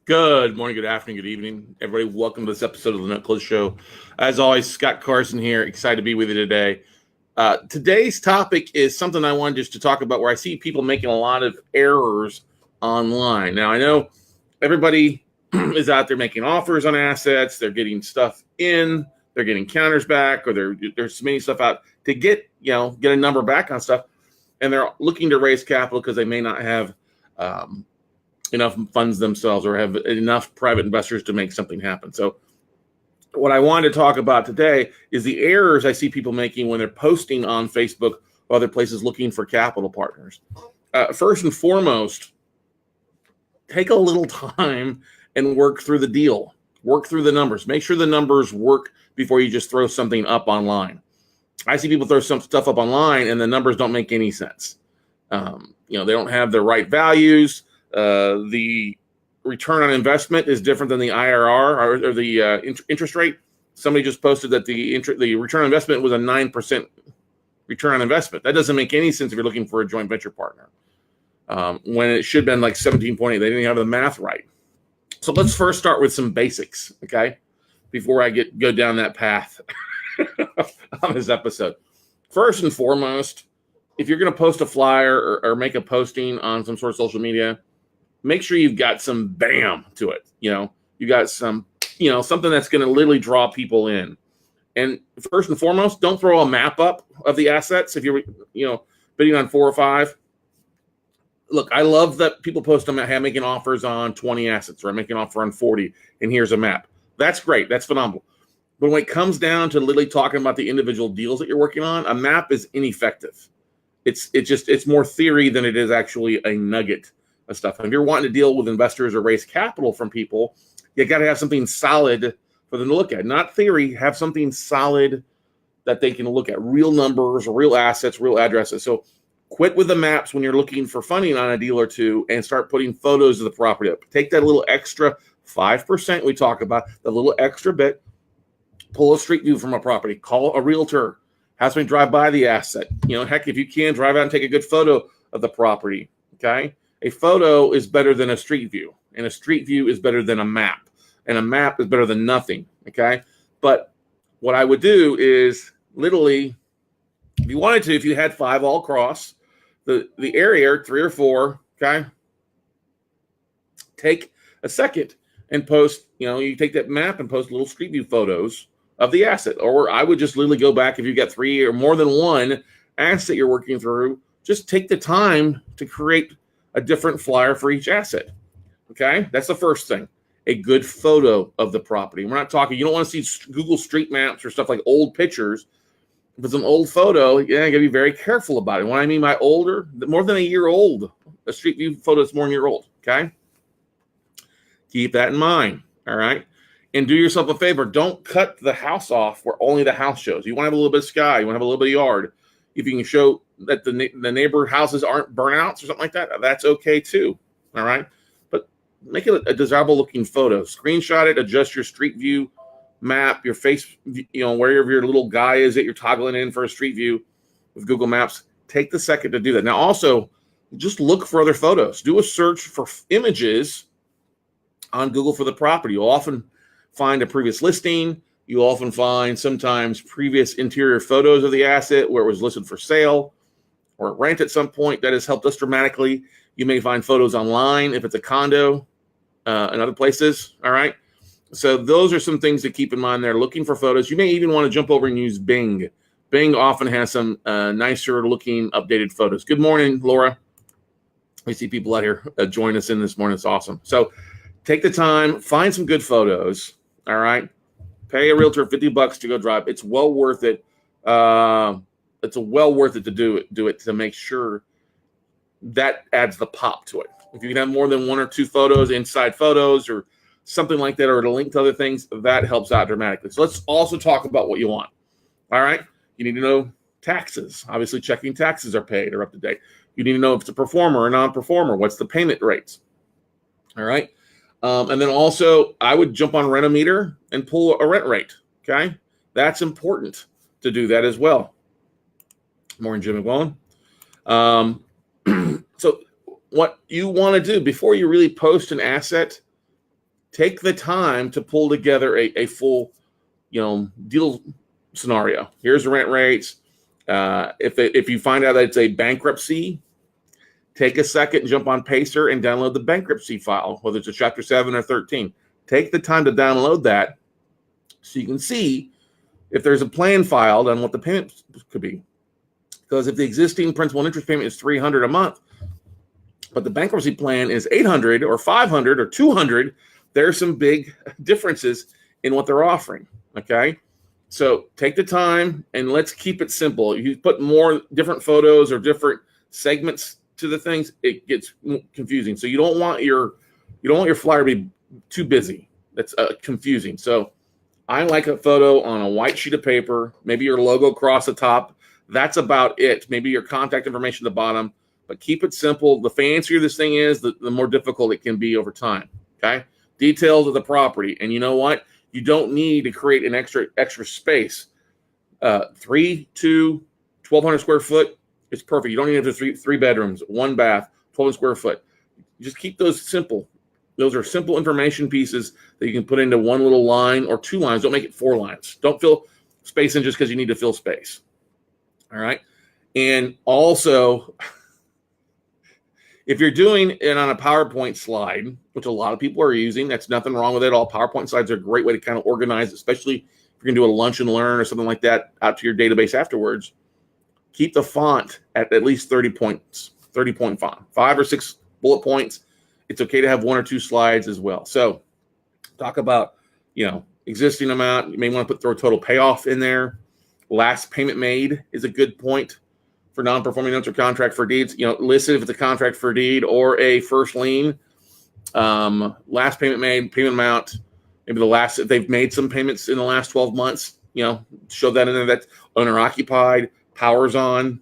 Good morning, good afternoon, good evening, everybody. Welcome to this episode of the Note Close Show. As always, Scott Carson here. Excited to be with you today. Today's topic is something I wanted just to talk about where I see people making a lot of errors online. Now, I know everybody is out there making offers on assets. They're getting stuff in, they're getting counters back, or they're submitting stuff out to get a number back on stuff. And they're looking to raise capital because they may not have enough funds themselves or have enough private investors to make something happen. So what I wanted to talk about today is the errors I see people making when they're posting on Facebook or other places looking for capital partners. First and foremost, take a little time and work through the deal. Work through the numbers. Make sure the numbers work before you just throw something up online. I see people throw some stuff up online and the numbers don't make any sense. They don't have the right values. The return on investment is different than the IRR or the interest rate. Somebody just posted that the return on investment was a 9% return on investment. That doesn't make any sense if you're looking for a joint venture partner. When it should have been like 17.8. They didn't have the math right. So let's first start with some basics, okay? Before I go down that path on this episode. First and foremost, if you're going to post a flyer or make a posting on some sort of social media, make sure you've got some bam to it. You got some, something that's going to literally draw people in. And first and foremost, don't throw a map up of the assets. If you're, bidding on 4 or 5. Look, I love that people post them making offers on 20 assets or I'm making an offer on 40 and here's a map. That's great. That's phenomenal. But when it comes down to literally talking about the individual deals that you're working on, a map is ineffective. It's more theory than it is actually a nugget of stuff. And if you're wanting to deal with investors or raise capital from people, you got to have something solid for them to look at. Not theory, have something solid that they can look at. Real numbers, real assets, real addresses. So quit with the maps when you're looking for funding on a deal or two and start putting photos of the property up. Take that little extra 5% we talk about, the little extra bit, pull a street view from a property, call a realtor, have somebody drive by the asset. Heck, if you can, drive out and take a good photo of the property, okay? A photo is better than a street view, and a street view is better than a map, and a map is better than nothing, okay? But what I would do is literally, if you wanted to, if you had 5 all across the area, 3 or 4, okay? Take a second and post, you take that map and post little street view photos of the asset. Or I would just literally go back if you've got 3 or more than one asset you're working through, just take the time to create a different flyer for each asset. Okay, that's the first thing. A good photo of the property. We're not talking, you don't want to see Google Street Maps or stuff like old pictures. If it's an old photo, you got to be very careful about it. What I mean by older, more than a year old. A street view photo is more than a year old. Okay, keep that in mind. All right. And do yourself a favor. Don't cut the house off where only the house shows. You want to have a little bit of sky. You want to have a little bit of yard. If you can show that the neighbor houses aren't burnouts or something like that, that's okay too. All right. But make it a desirable looking photo. Screenshot it. Adjust your street view map, your face, wherever your little guy is that you're toggling in for a street view with Google Maps. Take the second to do that. Now, also, just look for other photos. Do a search for images on Google for the property. You'll often find a previous listing. You often find sometimes previous interior photos of the asset where it was listed for sale or rent at some point. That has helped us dramatically. You may find photos online if it's a condo and other places. All right. So those are some things to keep in mind there. Looking for photos. You may even want to jump over and use Bing. Bing often has some nicer looking updated photos. Good morning, Laura. We see people out here join us in this morning. It's awesome. So take the time, find some good photos. All right. Pay a realtor $50 to go drive. It's well worth it. It's well worth it to do it to make sure that adds the pop to it. If you can have more than 1 or 2 photos, inside photos or something like that, or to link to other things, that helps out dramatically. So let's also talk about what you want. All right. You need to know taxes. Obviously, checking taxes are paid or up to date. You need to know if it's a performer or non-performer. What's the payment rates? All right. And then also, I would jump on Rent-O-Meter and pull a rent rate, okay? That's important to do that as well. Morning, Jim McWillen. So what you want to do before you really post an asset, take the time to pull together a full, deal scenario. Here's the rent rates. If you find out that it's a bankruptcy, take a second, jump on Pacer and download the bankruptcy file, whether it's a Chapter 7 or 13. Take the time to download that so you can see if there's a plan filed on what the payment could be. Because if the existing principal and interest payment is $300 a month, but the bankruptcy plan is $800 or $500 or $200, there's some big differences in what they're offering. Okay, so take the time and let's keep it simple. If you put more different photos or different segments to the things, it gets confusing. So you don't want your flyer to be too busy. That's confusing. So I like a photo on a white sheet of paper, maybe your logo across the top. That's about it. Maybe your contact information at the bottom, but keep it simple. The fancier this thing is, the more difficult it can be over time. Okay, details of the property, and you know what? You don't need to create an extra space. 3, 2, 1,200 square foot. It's perfect. You don't need to have three bedrooms, 1 bath, 12 square foot. Just keep those simple. Those are simple information pieces that you can put into one little line or 2 lines. Don't make it 4 lines. Don't fill space in just because you need to fill space. All right. And also, if you're doing it on a PowerPoint slide, which a lot of people are using, that's nothing wrong with it. All PowerPoint slides are a great way to kind of organize, especially if you're going to do a lunch and learn or something like that out to your database afterwards. Keep the font at least 30 points, 30-point font, 5 or 6 bullet points. It's okay to have 1 or 2 slides as well. So talk about, existing amount. You may want to throw a total payoff in there. Last payment made is a good point for non-performing notes or contract for deeds. Listed if it's a contract for deed or a first lien. Last payment made, payment amount, maybe if they've made some payments in the last 12 months, show that in there. That's owner occupied, power's on.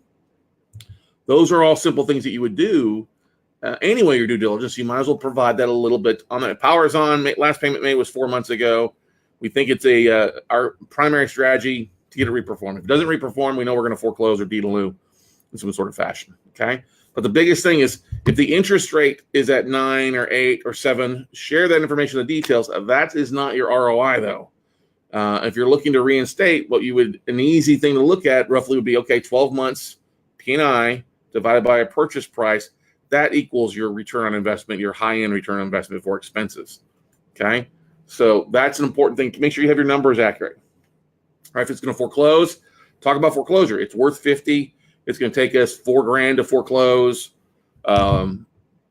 Those are all simple things that you would do anyway. Your due diligence, you might as well provide that a little bit on that. Power's on. Last payment made was 4 months ago. We think it's our primary strategy to get it reperformed. If it doesn't reperform, we know we're going to foreclose or deed in lieu in some sort of fashion. Okay. But the biggest thing is if the interest rate is at 9 or 8 or 7, share that information, the details. That is not your ROI though. If you're looking to reinstate, an easy thing to look at roughly would be, 12 months P&I divided by a purchase price. That equals your return on investment, your high-end return on investment before expenses. Okay. So that's an important thing. Make sure you have your numbers accurate. All right. If it's going to foreclose, talk about foreclosure. It's worth $50,000. It's going to take us $4,000 to foreclose. We're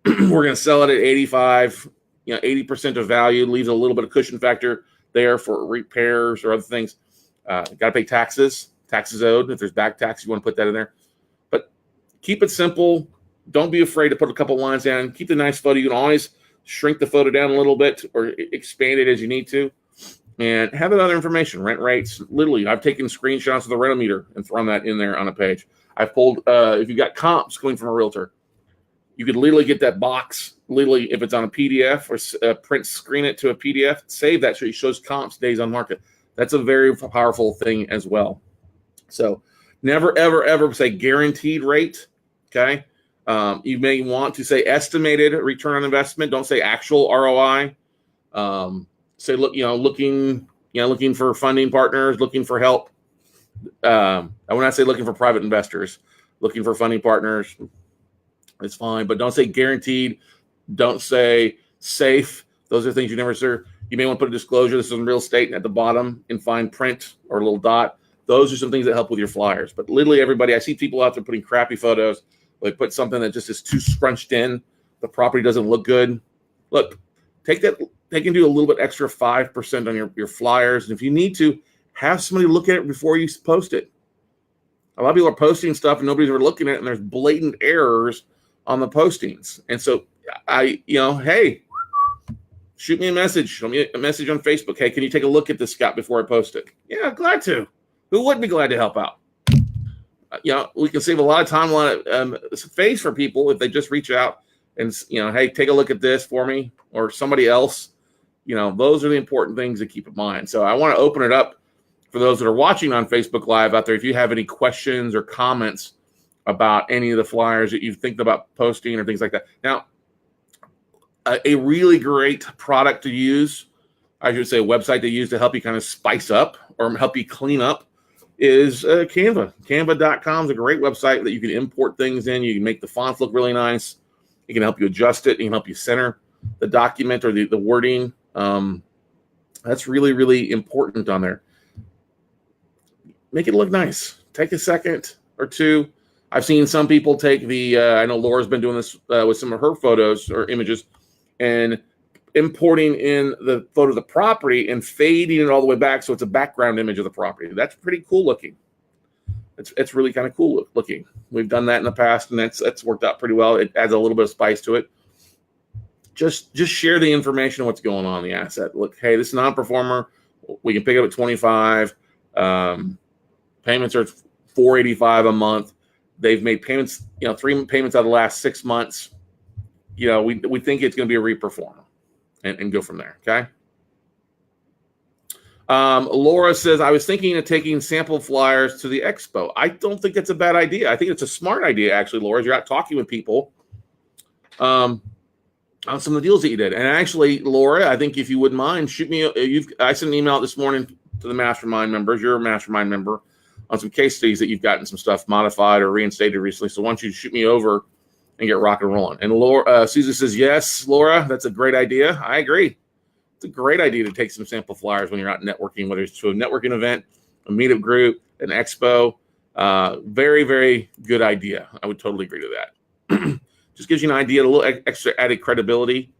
going to sell it at 85. 80% of value, leaves a little bit of cushion factor there for repairs or other things. Got to pay taxes owed. If there's back tax, you want to put that in there. But keep it simple. Don't be afraid to put a couple lines down. Keep the nice photo. You can always shrink the photo down a little bit or expand it as you need to. And have other information, rent rates. Literally, I've taken screenshots of the rental meter and thrown that in there on a page. I've pulled, if you've got comps coming from a realtor, you could literally get that box, literally, if it's on a PDF or print screen it to a PDF, save that so it shows comps days on market. That's a very powerful thing as well. So never, ever, ever say guaranteed rate, okay? You may want to say estimated return on investment. Don't say actual ROI. Say, looking for funding partners, looking for help. I would not say looking for private investors, looking for funding partners. It's fine, but don't say guaranteed. Don't say safe. Those are things you never say. You may want to put a disclosure. This is in real estate at the bottom in fine print or a little dot. Those are some things that help with your flyers. But literally everybody, I see people out there putting crappy photos. They put something that just is too scrunched in. The property doesn't look good. Look, take that. They can do a little bit extra 5% on your flyers. And if you need to, have somebody look at it before you post it. A lot of people are posting stuff and nobody's ever looking at it, and there's blatant errors on the postings. And so hey, shoot me a message. Show me a message on Facebook. Hey, can you take a look at this, Scott, before I post it? Yeah, glad to. Who wouldn't be glad to help out? We can save a lot of time, a lot of space for people if they just reach out and, hey, take a look at this for me or somebody else. Those are the important things to keep in mind. So I want to open it up for those that are watching on Facebook Live out there. If you have any questions or comments about any of the flyers that you think about posting or things like that. Now, A really great product to use, I should say, a website to use to help you kind of spice up or help you clean up is Canva. Canva.com is a great website that you can import things in. You can make the fonts look really nice. It can help you adjust it. It can help you center the document or the wording. That's really, really important on there. Make it look nice. Take a second or two. I've seen some people take I know Laura's been doing this with some of her photos or images and importing in the photo of the property and fading it all the way back so it's a background image of the property. That's pretty cool looking. It's really kind of cool looking. We've done that in the past, and that's worked out pretty well. It adds a little bit of spice to it. Just share the information of what's going on in the asset. Look, hey, this non-performer, we can pick it up at 25. Payments are $485 a month. They've made payments, 3 payments out of the last 6 months. We think it's going to be a reperform and go from there. Okay. Laura says, I was thinking of taking sample flyers to the expo. I don't think that's a bad idea. I think it's a smart idea, actually, Laura, as you're out talking with people on some of the deals that you did. And actually, Laura, I think if you wouldn't mind, shoot me. I sent an email out this morning to the mastermind members. You're a mastermind member on some case studies that you've gotten some stuff modified or reinstated recently. So why don't you shoot me over and get rock and rolling? And Laura, Susan says, yes, Laura, that's a great idea. I agree. It's a great idea to take some sample flyers when you're out networking, whether it's to a networking event, a meetup group, an expo. Very, very good idea. I would totally agree to that. Just gives you an idea, a little extra added credibility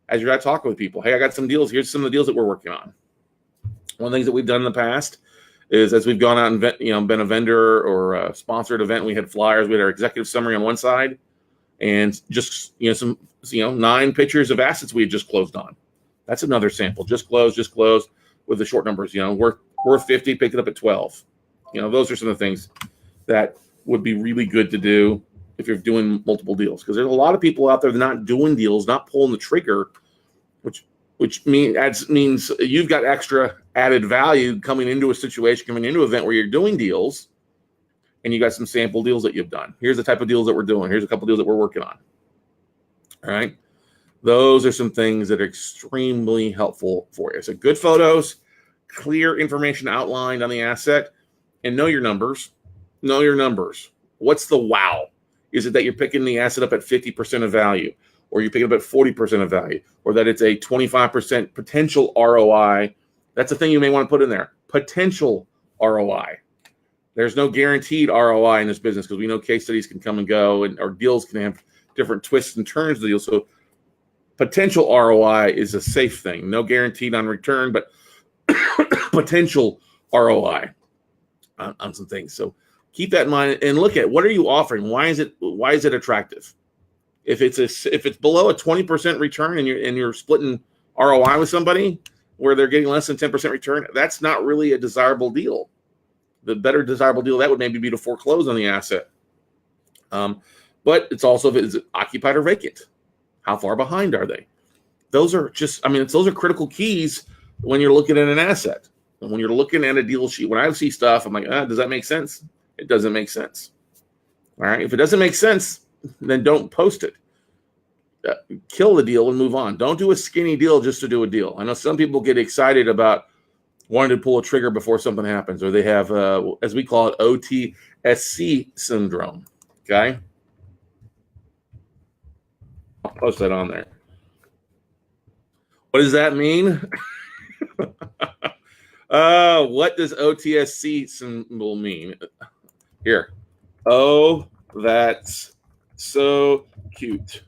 as you're out talking with people. Hey, I got some deals. Here's some of the deals that we're working on. One of the things that we've done in the past is as we've gone out and been a vendor or a sponsored event, we had flyers. We had our executive summary on one side and just, some 9 pictures of assets we had just closed on. That's another sample. Just closed with the short numbers. Worth 50, pick it up at 12. Those are some of the things that would be really good to do if you're doing multiple deals, because there's a lot of people out there that are not doing deals, not pulling the trigger, which means you've got extra added value coming into a situation, coming into an event where you're doing deals, and you got some sample deals that you've done. Here's the type of deals that we're doing. Here's a couple deals that we're working on. All right. Those are some things that are extremely helpful for you. So good photos, clear information outlined on the asset, and know your numbers. Know your numbers. What's the wow? Is it that you're picking the asset up at 50% of value, or you pick it up at 40% of value, or that it's a 25% potential ROI? That's the thing you may want to put in there. Potential ROI. There's no guaranteed ROI in this business because we know case studies can come and go, or deals can have different twists and turns of the deal. So potential ROI is a safe thing. No guaranteed on return, but potential ROI on some things. So keep that in mind and look at what are you offering? Why is it attractive? If it's below a 20% return and you're splitting ROI with somebody where they're getting less than 10% return, that's not really a desirable deal. The better desirable deal that would maybe be to foreclose on the asset. But it's also if it's occupied or vacant. How far behind are they? Those are those are critical keys when you're looking at an asset. And when you're looking at a deal sheet, when I see stuff, I'm like, does that make sense? It doesn't make sense. All right. If it doesn't make sense, then don't post it. Kill the deal and move on. Don't do a skinny deal just to do a deal. I know some people get excited about wanting to pull a trigger before something happens, or they have, as we call it, OTSC syndrome. Okay. I'll post that on there. What does that mean? What does OTSC symbol mean? Here. Oh, that's so cute.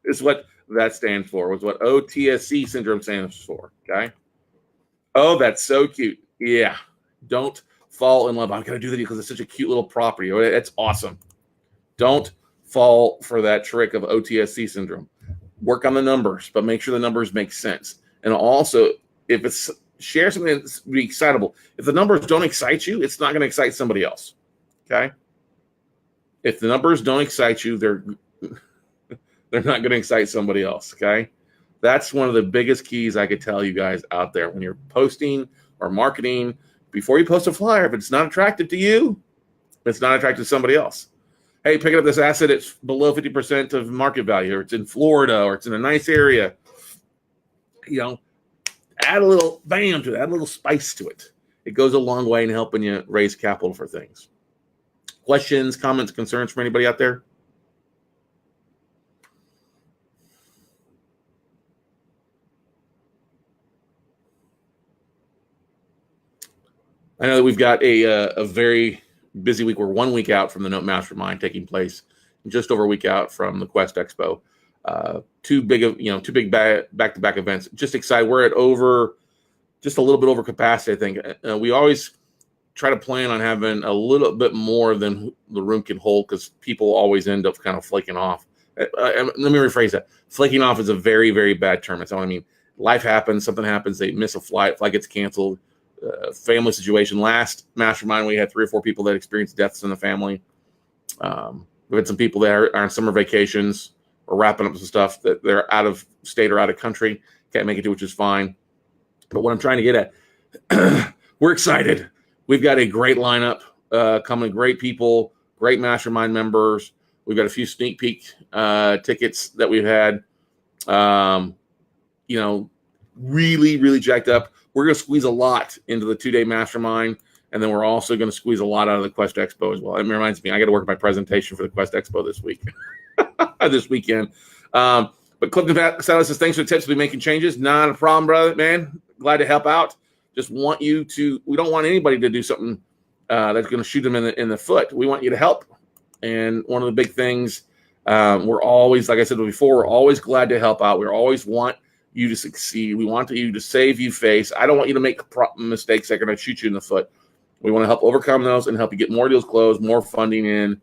Is what that stands for. Was what OTSC syndrome stands for. Okay. Oh, that's so cute. Yeah. Don't fall in love. I'm gonna do that because it's such a cute little property. It's awesome. Don't fall for that trick of OTSC syndrome. Work on the numbers, but make sure the numbers make sense. And also, if it's share something that's be excitable. If the numbers don't excite you, it's not going to excite somebody else. Okay. If the numbers don't excite you, they're not going to excite somebody else. Okay. That's one of the biggest keys I could tell you guys out there when you're posting or marketing. Before you post a flyer, if it's not attractive to you, it's not attractive to somebody else. hey, picking up this asset, it's below 50% of market value, or it's in Florida, or it's in a nice area. Add a little bam to it, add a little spice to it. It goes a long way in helping you raise capital for things. Questions, comments, concerns from anybody out there? I know that we've got a very busy week. We're 1 week out from the Note Mastermind taking place, just over a week out from the Quest Expo. Two big back-to-back events. Just excited. We're at just a little bit over capacity, I think. We always try to plan on having a little bit more than the room can hold, because people always end up kind of flaking off. Let me rephrase that. Flaking off is a very, very bad term. That's what I mean. Life happens. Something happens. They miss a flight. Flight gets canceled. Family situation. Last mastermind, we had 3 or 4 people that experienced deaths in the family. We had some people that are on summer vacations or wrapping up some stuff that they're out of state or out of country, can't make it to, which is fine. But what I'm trying to get at, we're excited. We've got a great lineup coming, great people, great mastermind members. We've got a few sneak peek tickets that we've had, really, really jacked up. We're going to squeeze a lot into the 2-day mastermind, and then we're also going to squeeze a lot out of the Quest Expo as well. It reminds me, I got to work on my presentation for the Quest Expo this weekend. But Clifton Salas says, thanks for the tips. We'll be making changes. Not a problem, brother, man. Glad to help out. Just want you to, we don't want anybody to do something that's going to shoot them in the foot. We want you to help. And one of the big things, we're always, like I said before, we're always glad to help out. We always want you to succeed. We want you to save you face. I don't want you to make mistakes that are going to shoot you in the foot. We want to help overcome those and help you get more deals closed, more funding in,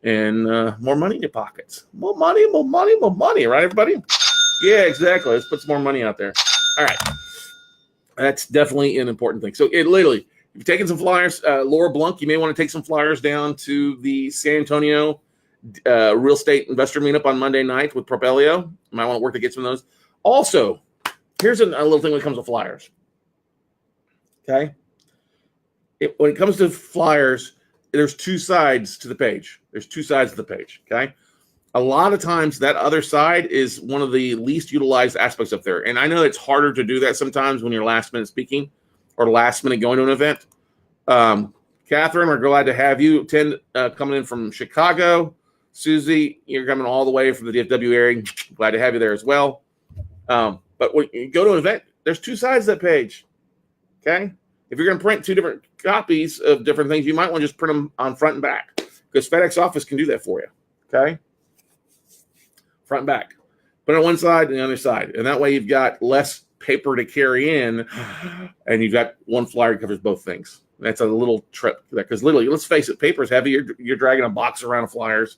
and more money in your pockets. More money, right, everybody? Yeah, exactly. Let's put some more money out there. All right. That's definitely an important thing. So it literally, if you're taking some flyers, Laura Blunk, you may want to take some flyers down to the San Antonio real estate investor meetup on Monday night with Propelio. You might want to work to get some of those. Also, here's a little thing when it comes to flyers. Okay? When it comes to flyers, there's 2 sides to the page. Okay? A lot of times that other side is one of the least utilized aspects up there. And I know it's harder to do that sometimes when you're last minute speaking or last minute going to an event. Catherine, we're glad to have you coming in from Chicago. Susie, you're coming all the way from the DFW area. Glad to have you there as well. But when you go to an event, there's 2 sides of that page. Okay? If you're going to print 2 different copies of different things, you might want to just print them on front and back, because FedEx Office can do that for you. Okay? Front and back. Put it on one side and the other side. And that way you've got less paper to carry in, and you've got one flyer that covers both things. That's a little trip, because literally, let's face it, paper is heavy. You're dragging a box around of flyers.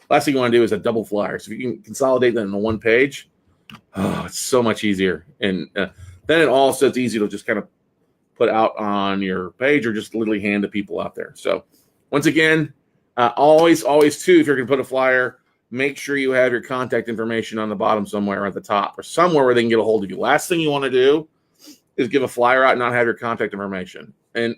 Last thing you want to do is a double flyer. So if you can consolidate that into one page, it's so much easier. And then it also, it's easy to just kind of put out on your page or just literally hand to people out there. So once again, always too, if you're going to put a flyer, make sure you have your contact information on the bottom somewhere, or at the top, or somewhere where they can get a hold of you. Last thing you want to do is give a flyer out and not have your contact information. And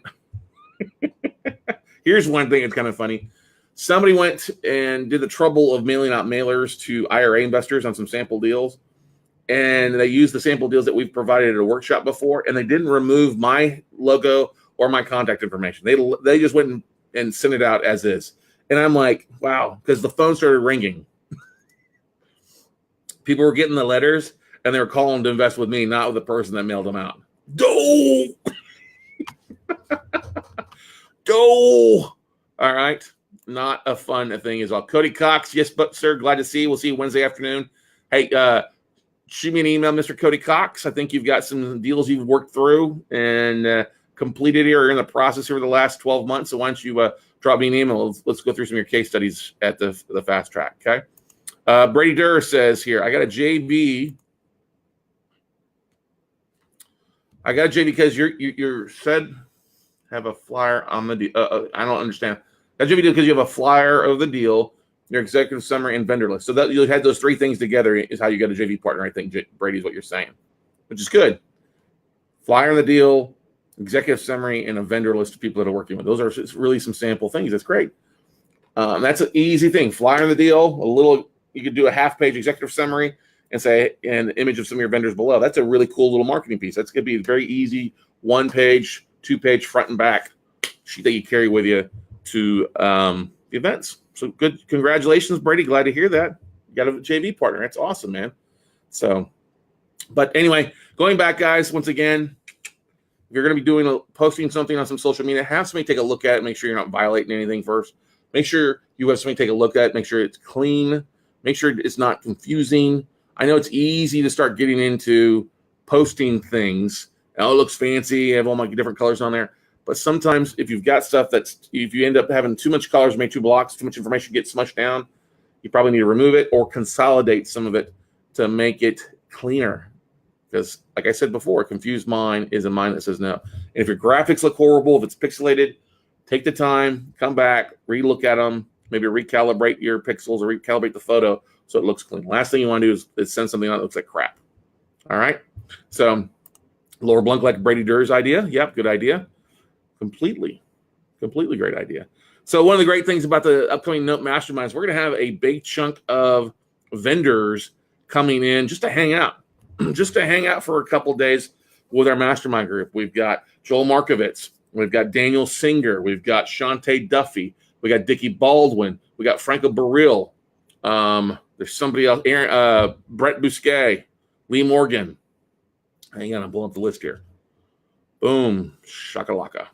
here's one thing that's kind of funny. Somebody went and did the trouble of mailing out mailers to IRA investors on some sample deals. And they used the sample deals that we've provided at a workshop before, and they didn't remove my logo or my contact information. They just went and sent it out as is. And I'm like, wow, because the phone started ringing. People were getting the letters, and they were calling to invest with me, not with the person that mailed them out. Go! Go! All right. Not a fun thing as well. Cody Cox, yes, but sir, glad to see you. We'll see you Wednesday afternoon. Hey, shoot me an email, Mr. Cody Cox. I think you've got some deals you've worked through and completed here or in the process over the last 12 months. So why don't you drop me an email? Let's go through some of your case studies at the fast track, okay? Brady Durr says here, I got a JV. I got a JV because you're said have a flyer on the deal. I don't understand. That's JV deal because you have a flyer of the deal, your executive summary, and vendor list. So that you had those 3 things together is how you got a JV partner. I think Brady is what you're saying, which is good. Flyer on the deal, executive summary, and a vendor list of people that are working with. Those are really some sample things. That's great. That's an easy thing. Flyer in the deal, a little, you could do a half-page executive summary and say, an image of some of your vendors below. That's a really cool little marketing piece. That's going to be very easy, 1-page, 2-page front and back sheet that you carry with you to the events. So good. Congratulations, Brady. Glad to hear that. You got a JV partner. That's awesome, man. So, but anyway, going back, guys, once again, if you're going to be posting something on some social media, have somebody take a look at it. Make sure you're not violating anything first. Make sure you have somebody take a look at it. Make sure it's clean. Make sure it's not confusing. I know it's easy to start getting into posting things. Oh, it looks fancy. I have all my different colors on there. But sometimes if you've got stuff if you end up having too much colors, make two blocks, too much information gets smushed down, you probably need to remove it or consolidate some of it to make it cleaner. Because like I said before, a confused mind is a mind that says no. And if your graphics look horrible, if it's pixelated, take the time, come back, relook at them, maybe recalibrate your pixels or recalibrate the photo so it looks clean. Last thing you want to do is send something out that looks like crap. All right? So Laura Blanc, like Brady Durr's idea. Yep, good idea. Completely great idea. So one of the great things about the upcoming Note Masterminds, we're going to have a big chunk of vendors coming in just to hang out, for a couple of days with our mastermind group. We've got Joel Markovitz. We've got Daniel Singer. We've got Shantae Duffy. We got Dickie Baldwin. We got Franco Baril. There's somebody else, Brett Bousquet, Lee Morgan. Hang on, I'm pulling up the list here. Boom, shakalaka.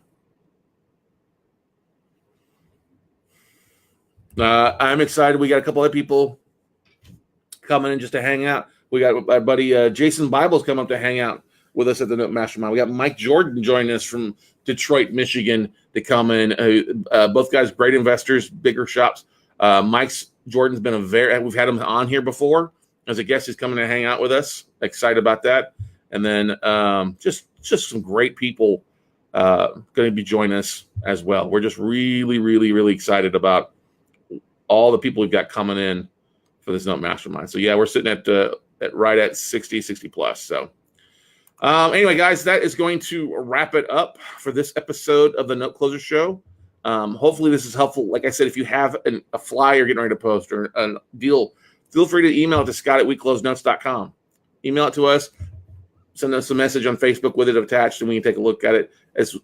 I'm excited. We got a couple of people coming in just to hang out. We got my buddy Jason Bibles coming up to hang out with us at the Note Mastermind. We got Mike Jordan joining us from Detroit, Michigan to come in. Both guys, great investors, bigger shops. Jordan's been we've had him on here before as a guest. He's coming to hang out with us. Excited about that. And then just some great people going to be joining us as well. We're just really, really, really excited about all the people we've got coming in for this Note Mastermind. So yeah, we're sitting at right at 60 plus. So anyway, guys, that is going to wrap it up for this episode of the Note Closer Show. Hopefully this is helpful. Like I said, if you have a flyer getting ready to post or a deal, feel free to email it to scott@weclosenotes.com. Email it to us. Send us a message on Facebook with it attached, and we can take a look at it as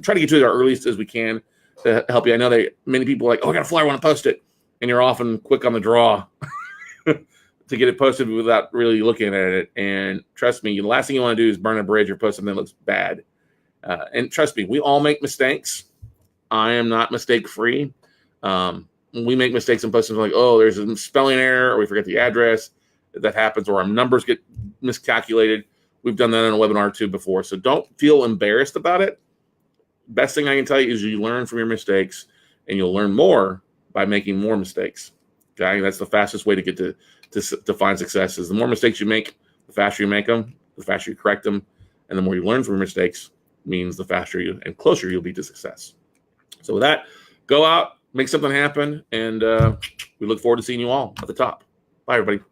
try to get to it as earliest as we can to help you. I know that many people are like, oh, I got a flyer, I want to post it. And you're often quick on the draw to get it posted without really looking at it. And trust me, the last thing you want to do is burn a bridge or post something that looks bad. And trust me, we all make mistakes. I am not mistake-free. We make mistakes in posting like, oh, there's a spelling error, or we forget the address. That happens, or our numbers get miscalculated. We've done that in a webinar too before. So don't feel embarrassed about it. Best thing I can tell you is you learn from your mistakes, and you'll learn more by making more mistakes. Okay, that's the fastest way to get to find success. Is the more mistakes you make, the faster you make them, the faster you correct them, and the more you learn from your mistakes means the faster and closer you'll be to success. So with that, go out, make something happen, and we look forward to seeing you all at the top. Bye, everybody.